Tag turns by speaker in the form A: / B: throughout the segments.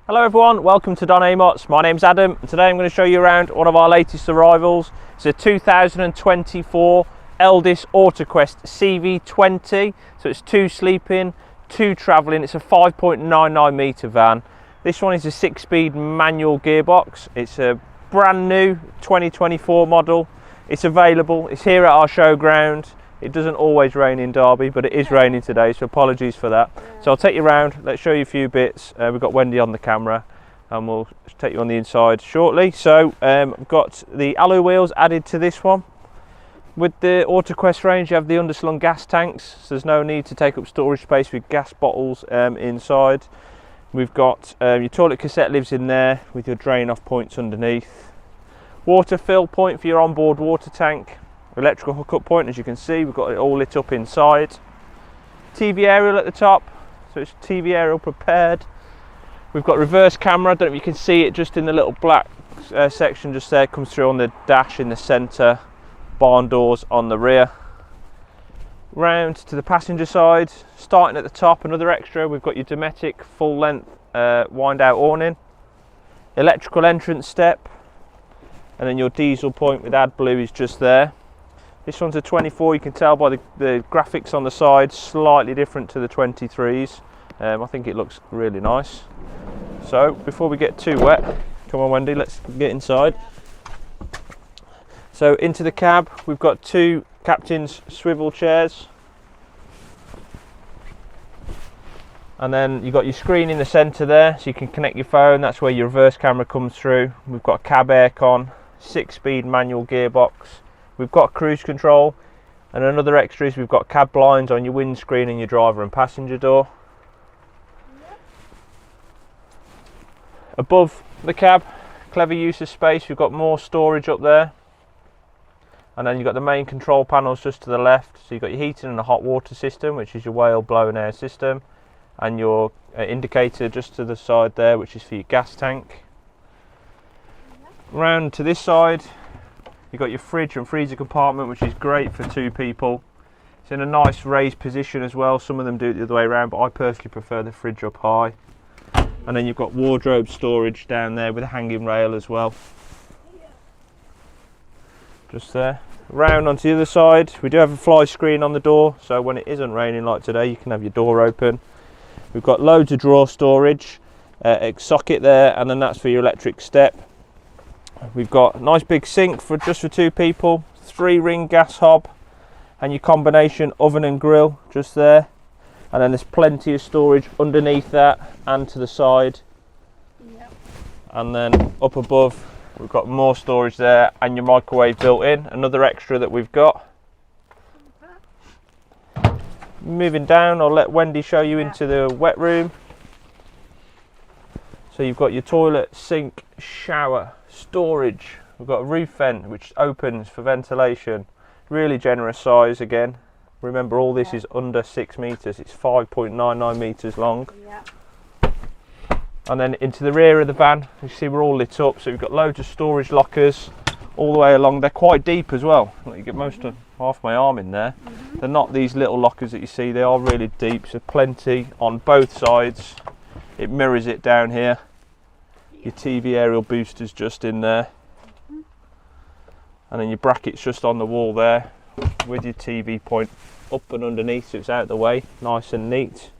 A: Hello everyone, welcome to Don Amot's. My name's Adam and today I'm going to show you around one of our latest arrivals. It's a 2024 Elddis Autoquest Cv20. So it's 2 sleeping, 2 travelling. It's a 5.99 metre van. This one is a 6-speed manual gearbox. It's a brand new 2024 model. It's available, it's here at our showground. It doesn't always rain in Derby, but it is raining today, so apologies for that. So I'll take you around, let's show you a few bits. We've got Wendy on the camera and we'll take you on the inside shortly. So I've got the alloy wheels added to this one. With the Autoquest range, you have the underslung gas tanks, so there's no need to take up storage space with gas bottles inside. We've got your toilet cassette lives in there with your drain off points underneath. Water fill point for your onboard water tank. Electrical hookup point, as you can see, we've got it all lit up inside. TV aerial at the top, so it's TV aerial prepared. We've got reverse camera, I don't know if you can see it just in the little black section just there, comes through on the dash in the centre, barn doors on the rear. Round to the passenger side, starting at the top, another extra, we've got your Dometic full length wind out awning, electrical entrance step, and then your diesel point with AdBlue is just there. This one's a 24, you can tell by the graphics on the side, slightly different to the 23s. I think it looks really nice. So before we get too wet, come on Wendy, let's get inside. So into the cab, we've got 2 captain's swivel chairs. And then you've got your screen in the centre there, so you can connect your phone, that's where your reverse camera comes through. We've got a cab aircon, 6-speed manual gearbox. We've got cruise control, and another extra is we've got cab blinds on your windscreen and your driver and passenger door. Above the cab, clever use of space, we've got more storage up there. And then you've got the main control panels just to the left. So you've got your heating and a hot water system, which is your whale blown air system. And your indicator just to the side there, which is for your gas tank. Round to this side, you've got your fridge and freezer compartment, which is great for 2 people. It's in a nice raised position as well. Some of them do it the other way around, but I personally prefer the fridge up high. And then you've got wardrobe storage down there with a hanging rail as well. Just there. Round onto the other side, we do have a fly screen on the door, so when it isn't raining like today, you can have your door open. We've got loads of drawer storage, a socket there, and then that's for your electric step. We've got a nice big sink for just for 2 people, 3-ring gas hob, and your combination oven and grill just there. And then there's plenty of storage underneath that and to the side. Yep. And then up above, we've got more storage there and your microwave built in, another extra that we've got. Moving down, I'll let Wendy show you into the wet room. So you've got your toilet, sink, shower, storage. We've got a roof vent which opens for ventilation. Really generous size again. Remember, all this is under 6 metres. It's 5.99 metres long. Yeah. And then into the rear of the van, you see we're all lit up. So we've got loads of storage lockers all the way along. They're quite deep as well. You get most of half my arm in there. They're not these little lockers that you see. They are really deep. So plenty on both sides. It mirrors it down here. Your TV aerial boosters just in there, and then your brackets just on the wall there with your TV point up and underneath, so it's out of the way, nice and neat.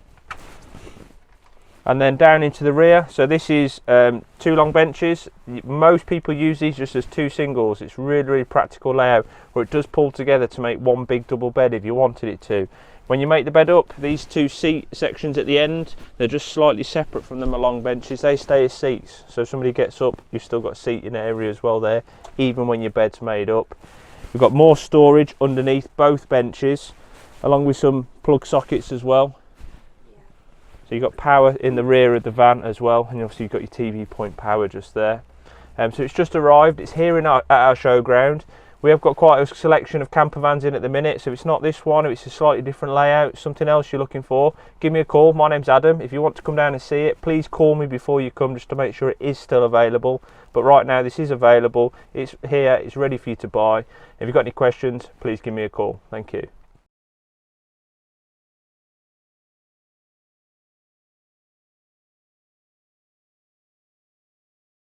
A: And then down into the rear, so this is 2 long benches. Most people use these just as 2 singles. It's really practical layout, where it does pull together to make one big double bed if you wanted it to. When you make the bed up, these 2 seat sections at the end, they're just slightly separate from them long benches. They stay as seats, so if somebody gets up, you've still got seating area as well there, even when your bed's made up. We've got more storage underneath both benches, along with some plug sockets as well. So you've got power in the rear of the van as well, and obviously you've got your TV point power just there. So it's just arrived, it's here at our showground. We have got quite a selection of camper vans in at the minute, so if it's not this one, if it's a slightly different layout, something else you're looking for, give me a call. My name's Adam. If you want to come down and see it, please call me before you come, just to make sure it is still available. But right now this is available, it's here, it's ready for you to buy. If you've got any questions, please give me a call. Thank you.